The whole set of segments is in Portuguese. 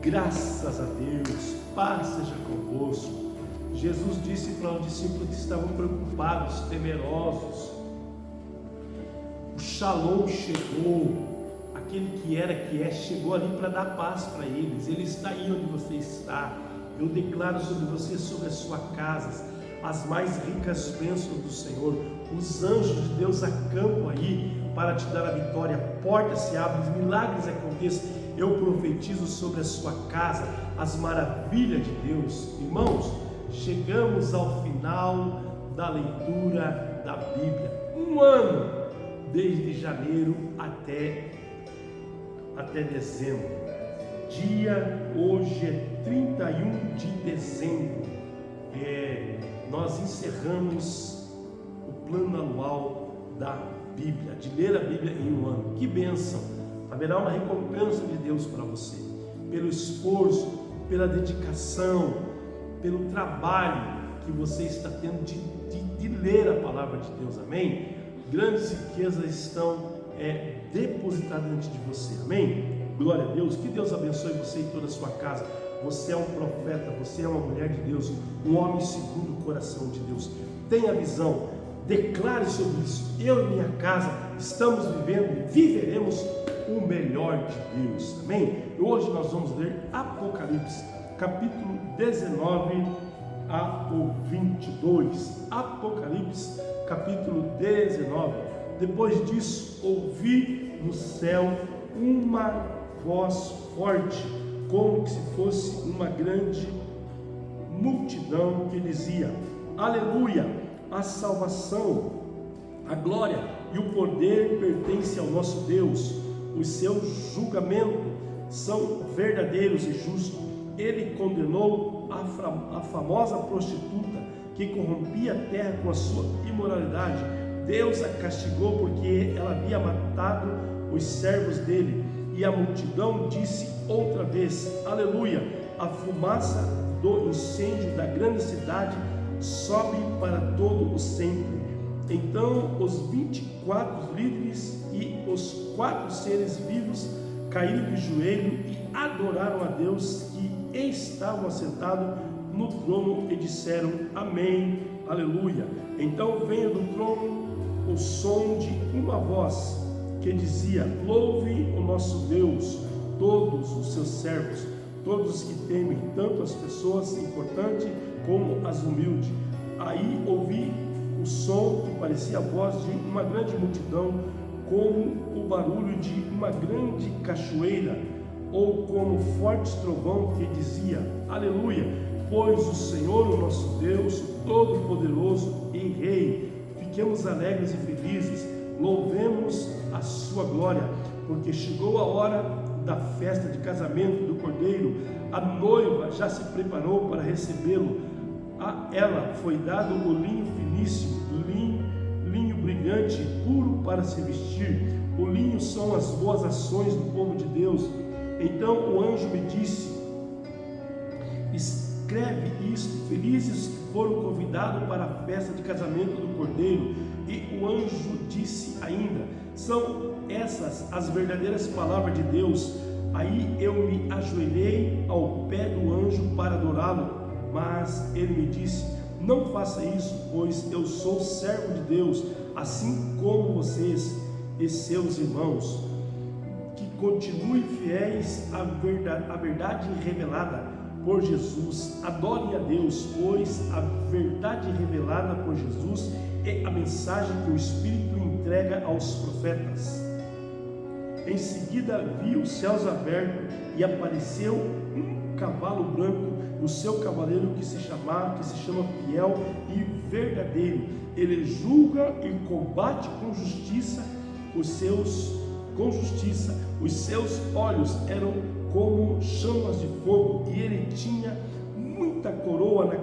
Graças a Deus, paz seja convosco. Jesus disse para os discípulos que estavam preocupados, temerosos: o Shalom chegou, aquele que era, que é, chegou ali para dar paz para eles. Ele está aí onde você está. Eu declaro sobre você, sobre a sua casa, as mais ricas bênçãos do Senhor. Os anjos de Deus acampam aí para te dar a vitória. Portas se abrem, milagres aconteçam. Eu profetizo sobre a sua casa as maravilhas de Deus. Irmãos, chegamos ao final da leitura da Bíblia. Um ano, desde janeiro até dezembro. Hoje é 31 de dezembro. Nós encerramos o plano anual da Bíblia, de ler a Bíblia em um ano. Que bênção! Haverá uma recompensa de Deus para você, pelo esforço, pela dedicação, pelo trabalho que você está tendo de ler a palavra de Deus, amém? Grandes riquezas estão depositadas diante de você, amém? Glória a Deus, que Deus abençoe você e toda a sua casa. Você é um profeta, você é uma mulher de Deus, um homem segundo o coração de Deus. Tenha visão, declare sobre isso. Eu e minha casa estamos vivendo e viveremos o melhor de Deus, amém? E hoje nós vamos ler Apocalipse, capítulo 19 ao 22. Apocalipse, capítulo 19. Depois disso, ouvi no céu uma voz forte, como que se fosse uma grande multidão, que dizia: Aleluia! A salvação, a glória e o poder pertencem ao nosso Deus. Os seus julgamentos são verdadeiros e justos. Ele condenou a famosa prostituta que corrompia a terra com a sua imoralidade. Deus a castigou porque ela havia matado os servos dele. E a multidão disse outra vez: Aleluia! A fumaça do incêndio da grande cidade sobe para todo o sempre. Então os 24 líderes e os 4 seres vivos caíram de joelho e adoraram a Deus que estavam assentados no trono e disseram: Amém, Aleluia. Então veio do trono o som de uma voz que dizia: Louve o nosso Deus, todos os seus servos, todos que temem, tanto as pessoas importantes como as humildes. Aí ouvi o som que parecia a voz de uma grande multidão, como o barulho de uma grande cachoeira, ou como forte trovão, que dizia: Aleluia, pois o Senhor, o nosso Deus, Todo-Poderoso e Rei, fiquemos alegres e felizes, louvemos a sua glória, porque chegou a hora da festa de casamento do Cordeiro. A noiva já se preparou para recebê-lo. A ela foi dado o linho finíssimo, linho brilhante e puro para se vestir. O linho são as boas ações do povo de Deus. Então o anjo me disse: Escreve isto: felizes que foram convidados para a festa de casamento do Cordeiro. E o anjo disse ainda: são essas as verdadeiras palavras de Deus. Aí eu me ajoelhei ao pé do anjo para adorá-lo. Mas ele me disse: não faça isso, pois eu sou servo de Deus, assim como vocês e seus irmãos. Que continuem fiéis à verdade revelada por Jesus. Adorem a Deus, pois a verdade revelada por Jesus é a mensagem que o Espírito entrega aos profetas. Em seguida vi os céus abertos e apareceu um cavalo branco. O seu cavaleiro que se chama Fiel e Verdadeiro. Ele julga e combate com justiça. Os seus olhos eram como chamas de fogo, e ele tinha muitas coroas na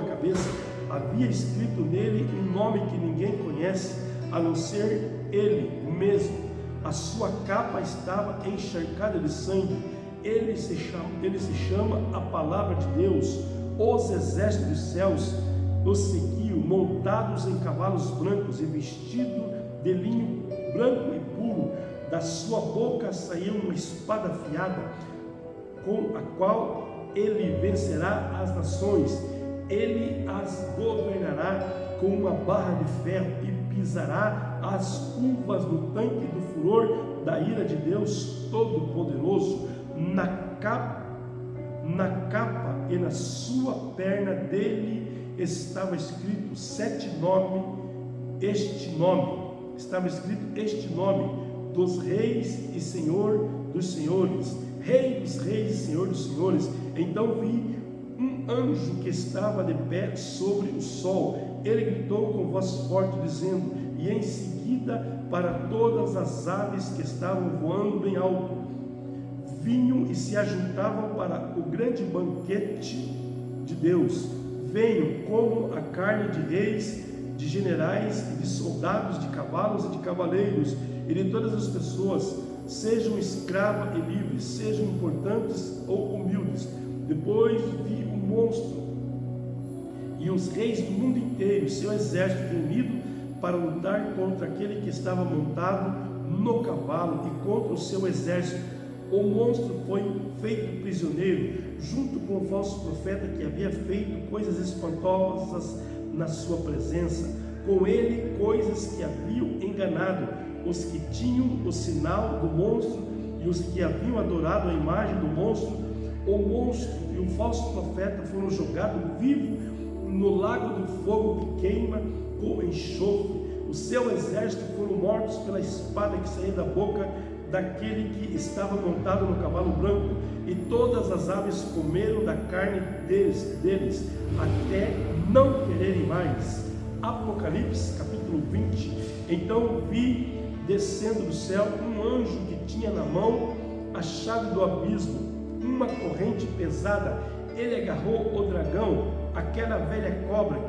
cabeça. Havia escrito nele um nome que ninguém conhece, a não ser ele mesmo. A sua capa estava encharcada de sangue. Ele se chama a Palavra de Deus. Os exércitos dos céus os seguiam, montados em cavalos brancos e vestidos de linho branco e puro. Da sua boca saiu uma espada afiada. com a qual ele vencerá as nações. Ele as governará com uma barra de ferro e pisará as uvas no tanque do furor da ira de Deus Todo-Poderoso. Na capa e na sua perna dele estava escrito estava escrito este nome: dos reis e Senhor dos senhores, Rei dos reis e Senhor dos senhores. Então vi um anjo que estava de pé sobre o sol. Ele gritou com voz forte, dizendo, e em seguida para todas as aves que estavam voando bem alto, vinham e se ajuntavam para o grande banquete de Deus. Venham, como a carne de reis, de generais e de soldados, de cavalos e de cavaleiros, e de todas as pessoas, sejam escravas e livres, sejam importantes ou humildes. Depois vi um monstro e os reis do mundo inteiro, seu exército reunido para lutar contra aquele que estava montado no cavalo e contra o seu exército. O monstro foi feito prisioneiro, junto com o falso profeta que havia feito coisas espantosas na sua presença. Com ele, coisas que haviam enganado os que tinham o sinal do monstro e os que haviam adorado a imagem do monstro. O monstro e o falso profeta foram jogados vivos no lago do fogo que queima com enxofre. O seu exército foram mortos pela espada que saía da boca daquele que estava montado no cavalo branco, e todas as aves comeram da carne deles até não quererem mais. Apocalipse capítulo 20. Então vi descendo do céu um anjo que tinha na mão a chave do abismo, uma corrente pesada. Ele agarrou o dragão, aquela velha cobra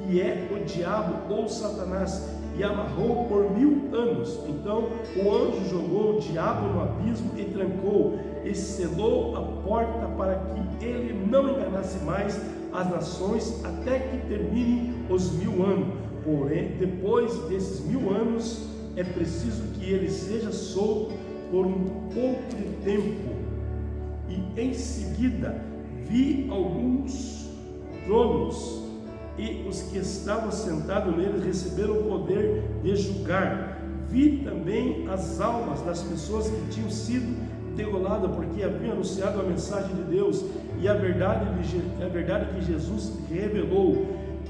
que é o diabo ou Satanás, e amarrou por 1000 anos. Então o anjo jogou o diabo no abismo e trancou e selou a porta para que ele não enganasse mais as nações até que terminem os 1000 anos. Porém, depois desses 1000 anos é preciso que ele seja solto por um pouco de tempo. E em seguida vi alguns tronos, e os que estavam sentados neles receberam o poder de julgar. Vi também as almas das pessoas que tinham sido degoladas porque haviam anunciado a mensagem de Deus e a verdade que Jesus revelou.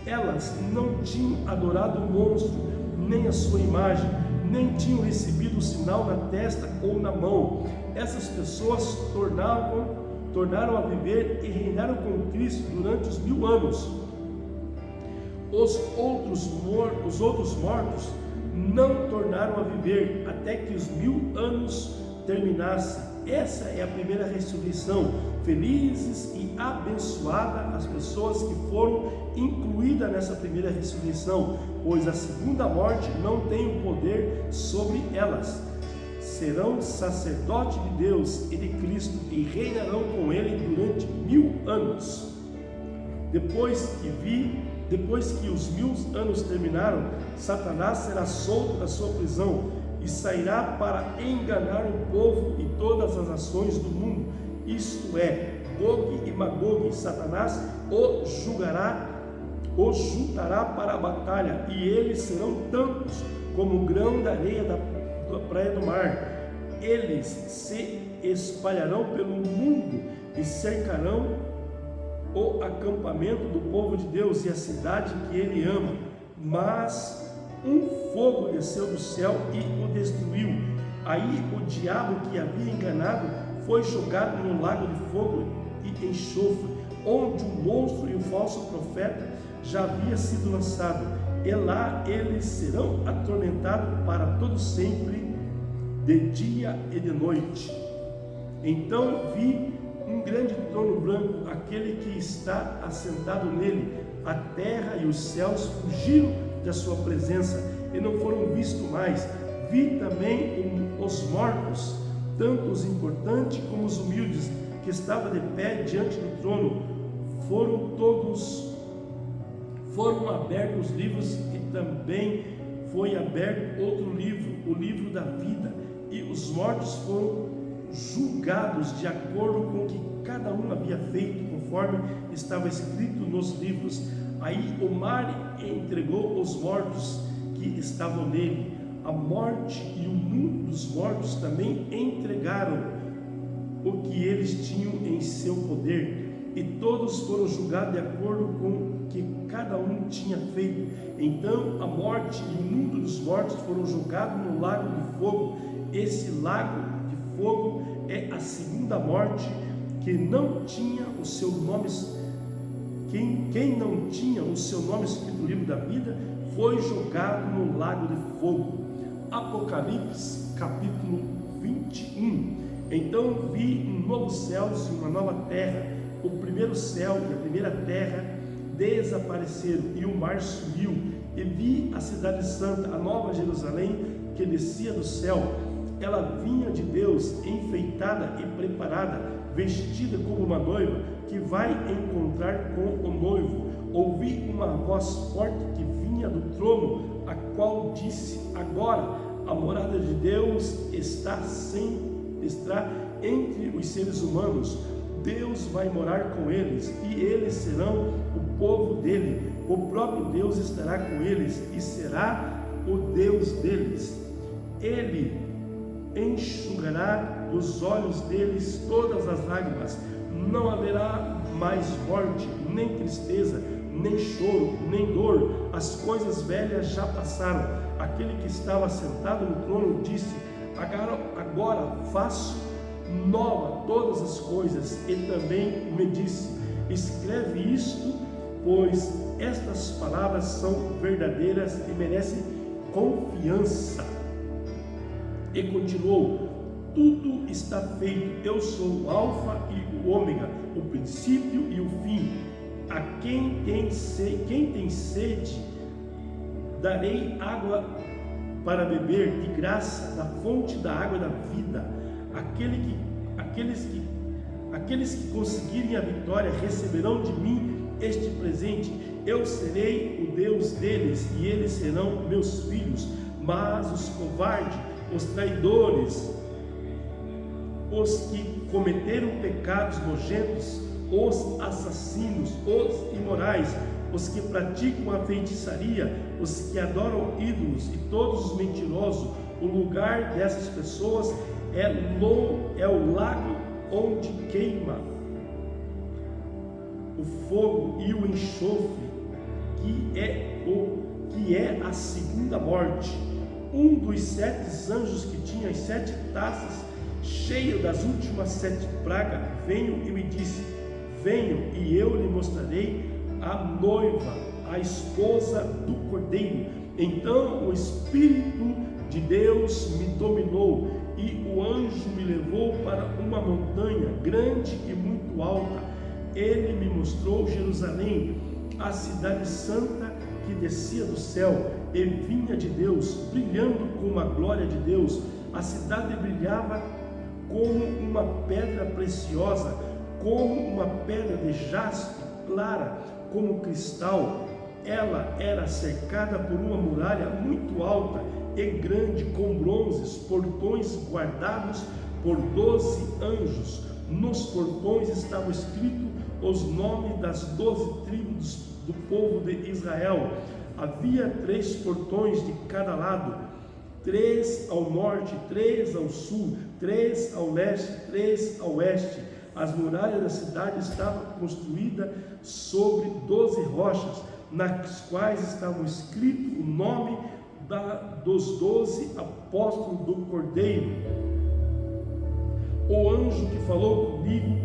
Elas não tinham adorado o monstro, nem a sua imagem, nem tinham recebido o sinal na testa ou na mão. Essas pessoas tornaram a viver e reinaram com Cristo durante os 1000 anos. Os outros mortos não tornaram a viver até que os 1000 anos terminassem. Essa é a primeira ressurreição. Felizes e abençoadas as pessoas que foram incluídas nessa primeira ressurreição, pois a segunda morte não tem o poder sobre elas. Serão sacerdotes de Deus e de Cristo e reinarão com ele durante 1000 anos. Depois que os 1000 anos terminaram, Satanás será solto da sua prisão e sairá para enganar o povo e todas as nações do mundo, isto é, Gog e Magog. Satanás os juntará para a batalha, e eles serão tantos como o grão da areia da praia do mar. Eles se espalharão pelo mundo e cercarão o acampamento do povo de Deus e a cidade que ele ama. Mas um fogo desceu do céu e o destruiu. Aí o diabo que havia enganado foi jogado no lago de fogo e enxofre, onde o monstro e o falso profeta já havia sido lançado, e lá eles serão atormentados para todo sempre, de dia e de noite. Então vi um grande trono branco, aquele que está assentado nele. A terra e os céus fugiram da sua presença e não foram vistos mais. Vi também os mortos, tanto os importantes como os humildes, que estavam de pé diante do trono. Foram abertos os livros, e também foi aberto outro livro, o livro da vida, e os mortos foram julgados de acordo com o que cada um havia feito, conforme estava escrito nos livros. Aí o mar entregou os mortos que estavam nele. A morte e o mundo dos mortos também entregaram o que eles tinham em seu poder, e todos foram julgados de acordo com o que cada um tinha feito. Então a morte e o mundo dos mortos foram julgados no lago de fogo. Esse lago de fogo é a segunda morte, que não tinha o seu nome. Quem não tinha o seu nome escrito no livro da vida foi jogado no lago de fogo. Apocalipse capítulo 21. Então vi um novo céus e uma nova terra. O primeiro céu e a primeira terra desapareceram e o mar sumiu. E vi a cidade santa, a nova Jerusalém, que descia do céu. Ela vinha de Deus, enfeitada e preparada, vestida como uma noiva que vai encontrar com o noivo. Ouvi uma voz forte que vinha do trono, a qual disse: agora a morada de Deus está entre os seres humanos. Deus vai morar com eles e eles serão o povo dele. O próprio Deus estará com eles e será o Deus deles. Ele enxugará dos olhos deles todas as lágrimas. Não haverá mais morte, nem tristeza, nem choro, nem dor. As coisas velhas já passaram. Aquele que estava sentado no trono disse: agora faço nova todas as coisas. E também me disse: escreve isto, pois estas palavras são verdadeiras e merecem confiança. E continuou: tudo está feito. Eu sou o Alfa e o Ômega, o princípio e o fim. A quem tem sede, darei água para beber de graça da fonte da água da vida. Aqueles que conseguirem a vitória receberão de mim este presente. Eu serei o Deus deles e eles serão meus filhos. Mas os covardes, os traidores, os que cometeram pecados nojentos, os assassinos, os imorais, os que praticam a feitiçaria, os que adoram ídolos e todos os mentirosos, o lugar dessas pessoas é o lago onde queima o fogo e o enxofre, que é a segunda morte. Um dos 7 anjos que tinha as 7 taças cheias das últimas 7 pragas veio e me disse: venho e eu lhe mostrarei a noiva, a esposa do Cordeiro. Então o Espírito de Deus me dominou e o anjo me levou para uma montanha grande e muito alta. Ele me mostrou Jerusalém, a cidade santa que descia do céu e vinha de Deus, brilhando com a glória de Deus. A cidade brilhava como uma pedra preciosa, como uma pedra de jaspe, clara como cristal. Ela era cercada por uma muralha muito alta e grande, com bronzes, portões guardados por 12 anjos. Nos portões estavam escritos os nomes das 12 tribos do povo de Israel. Havia 3 portões de cada lado, 3 ao norte, 3 ao sul, 3 ao leste, 3 ao oeste. As muralhas da cidade estavam construídas sobre 12 rochas, nas quais estavam escritos o nome dos 12 apóstolos do Cordeiro. O anjo que falou comigo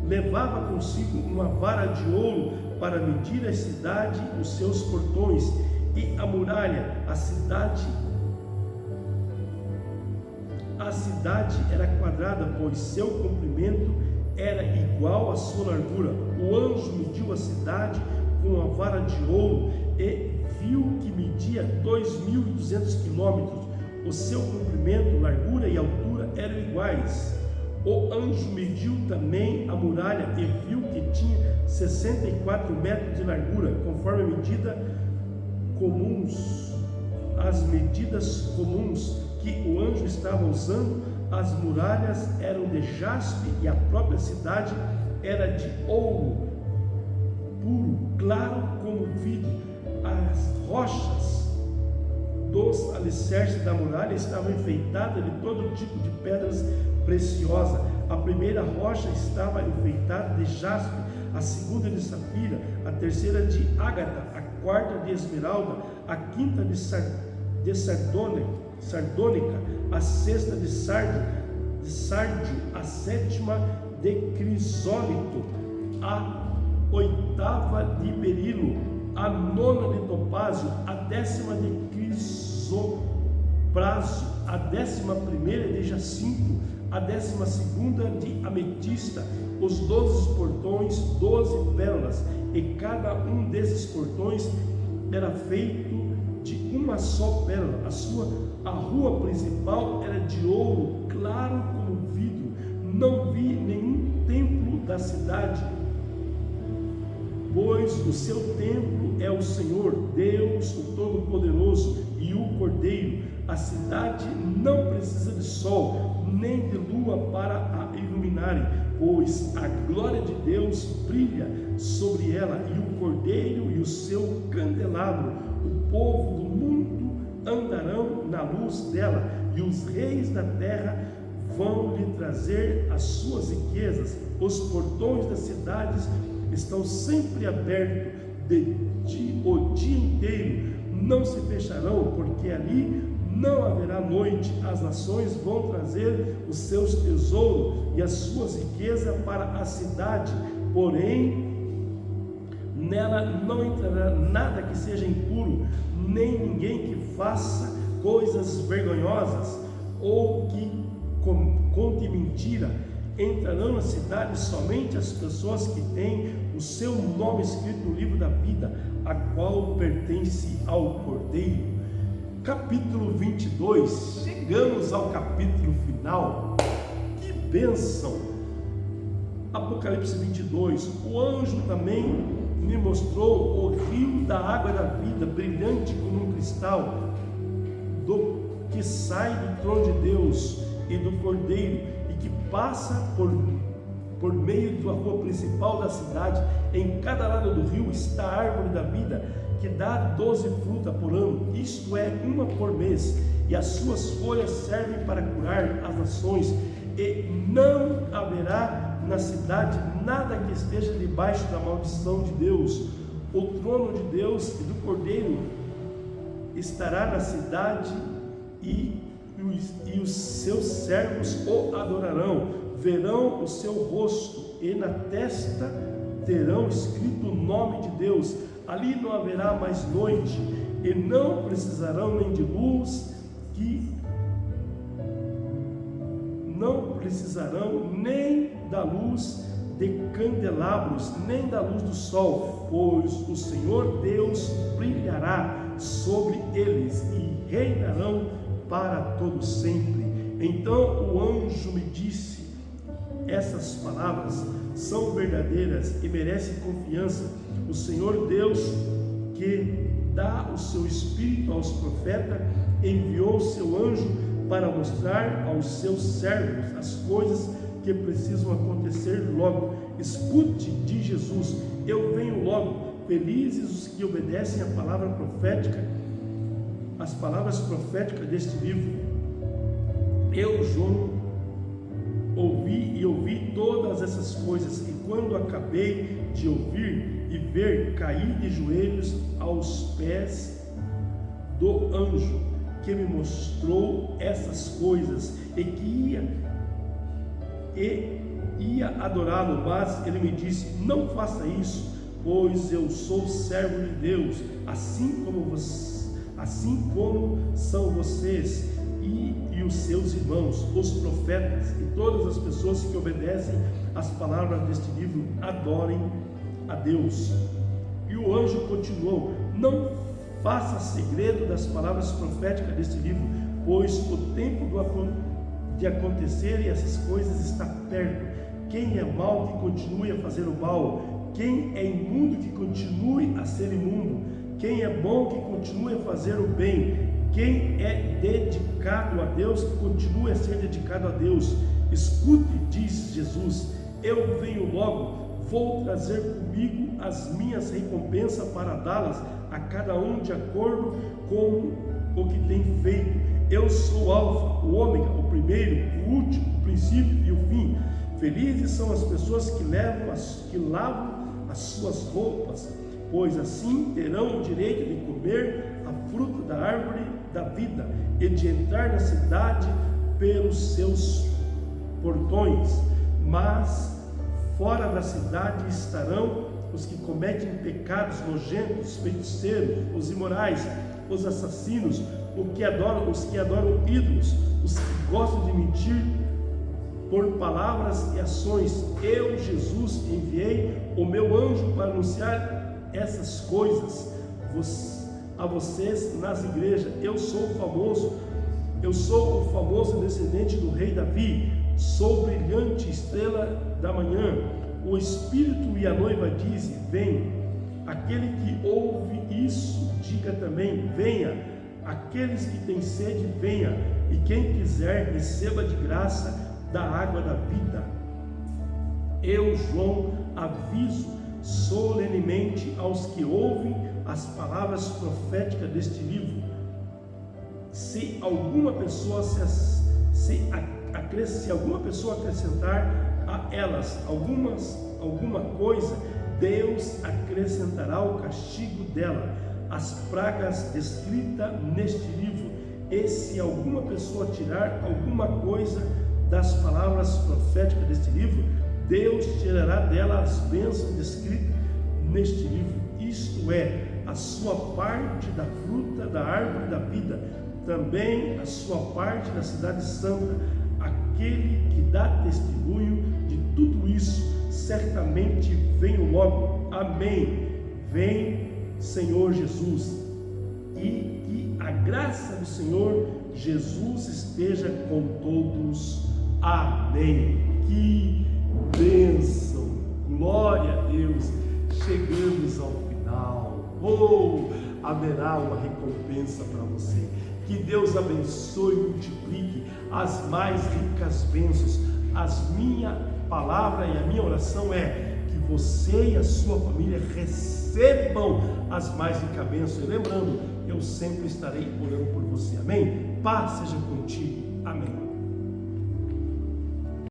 levava consigo uma vara de ouro para medir a cidade e os seus portões e a muralha. A cidade era quadrada, pois seu comprimento era igual à sua largura. O anjo mediu a cidade com a vara de ouro e viu que media 2.200 quilômetros. O seu comprimento, largura e altura eram iguais. O anjo mediu também a muralha e viu que tinha 64 metros de largura, conforme a medida comuns as medidas comuns que o anjo estava usando, as muralhas eram de jaspe e a própria cidade era de ouro puro, claro como vidro. As rochas dos alicerces da muralha estavam enfeitadas de todo tipo de pedras preciosas. A primeira rocha estava enfeitada de jaspe, a segunda de safira, a terceira de ágata, a quarta de esmeralda, a quinta de sardônica, a sexta de sárdio, a sétima de crisólito, a oitava de berilo, a nona de topázio, a décima de crisopraso, a 11ª de jacinto, a 12ª de ametista, os 12 portões, 12 pérolas, e cada um desses portões era feito de uma só pérola. A rua principal era de ouro, claro como vidro. Não vi nenhum templo da cidade, pois o seu templo é o Senhor, Deus, o Todo-Poderoso, e o Cordeiro. A cidade não precisa de sol, nem de lua para a iluminarem, pois a glória de Deus brilha sobre ela, e o Cordeiro e o seu candelabro. O povo do mundo andarão na luz dela, e os reis da terra vão lhe trazer as suas riquezas. Os portões das cidades estão sempre abertos o dia inteiro, não se fecharão, porque ali não haverá noite. As nações vão trazer os seus tesouros e as suas riquezas para a cidade, porém nela não entrará nada que seja impuro, nem ninguém que faça coisas vergonhosas ou que conte mentira. Entrarão na cidade somente as pessoas que têm o seu nome escrito no livro da vida, a qual pertence ao Cordeiro. Capítulo 22, chegamos ao capítulo final. Que bênção! Apocalipse 22, o anjo também me mostrou o rio da água da vida, brilhante como um cristal, que sai do trono de Deus e do Cordeiro, e que passa por meio da rua principal da cidade. Em cada lado do rio está a árvore da vida, que dá 12 frutas por ano, isto é, uma por mês, e as suas folhas servem para curar as nações, e não haverá na cidade nada que esteja debaixo da maldição de Deus. O trono de Deus e do Cordeiro estará na cidade, e os seus servos o adorarão, verão o seu rosto, e na testa terão escrito o nome de Deus. Ali não haverá mais noite, e não precisarão nem de luz, não precisarão nem da luz de candelabros, nem da luz do sol, pois o Senhor Deus brilhará sobre eles, e reinarão para todo sempre. Então o anjo me disse: essas palavras são verdadeiras e merecem confiança. O Senhor Deus, que dá o seu Espírito aos profetas, enviou o seu anjo para mostrar aos seus servos as coisas que precisam acontecer logo. Escute de Jesus: eu venho logo. Felizes os que obedecem a palavra profética, as palavras proféticas deste livro. Eu, João, ouvi todas essas coisas, e quando acabei de ouvir e ver, caí de joelhos aos pés do anjo que me mostrou essas coisas, e que ia adorá-lo, mas ele me disse: não faça isso, pois eu sou servo de Deus, assim como são vocês e os seus irmãos, os profetas, e todas as pessoas que obedecem às palavras deste livro adorem a Deus. E o anjo continuou: não faça segredo das palavras proféticas deste livro, pois o tempo de acontecerem essas coisas está perto. Quem é mau, que continue a fazer o mal; quem é imundo, que continue a ser imundo; quem é bom, que continue a fazer o bem; Quem é dedicado a Deus, continue a ser dedicado a Deus. Escute, diz Jesus, eu venho logo, vou trazer comigo as minhas recompensas para dá-las a cada um de acordo com o que tem feito. Eu sou o Alfa, o Ômega, o primeiro, o último, o princípio e o fim. Felizes são as pessoas que lavam as suas roupas, pois assim terão o direito de comer a fruta da árvore da vida e de entrar na cidade pelos seus portões. Mas fora da cidade estarão os que cometem pecados nojentos, os feiticeiros, os imorais, os assassinos, os que adoram ídolos, os que gostam de mentir por palavras e ações. Eu, Jesus, enviei o meu anjo para anunciar essas coisas a vocês nas igrejas. Eu sou o famoso descendente do rei Davi, sou brilhante estrela da manhã. O Espírito e a noiva dizem, vem. Aquele que ouve isso, diga também, venha. Aqueles que têm sede, venha. E quem quiser, receba de graça da água da vida. Eu, João, aviso solenemente aos que ouvem as palavras proféticas deste livro. Se alguma pessoa acrescentar a elas alguma coisa, Deus acrescentará o castigo dela, as pragas descritas neste livro. E se alguma pessoa tirar alguma coisa das palavras proféticas deste livro, Deus tirará dela as bênçãos descritas neste livro, isto é, a sua parte da fruta da árvore da vida, também a sua parte da cidade santa. Aquele que dá testemunho de tudo isso, certamente venho logo. Amém. Vem, Senhor Jesus. E que a graça do Senhor Jesus esteja com todos. Amém. Que bênção. Glória a Deus. Chegamos ao final. Haverá uma recompensa para você. Que Deus abençoe e multiplique as mais ricas bênçãos. Minha palavra e a minha oração é que você e a sua família recebam as mais ricas bênçãos. E lembrando, eu sempre estarei orando por você. Amém? Paz seja contigo. Amém.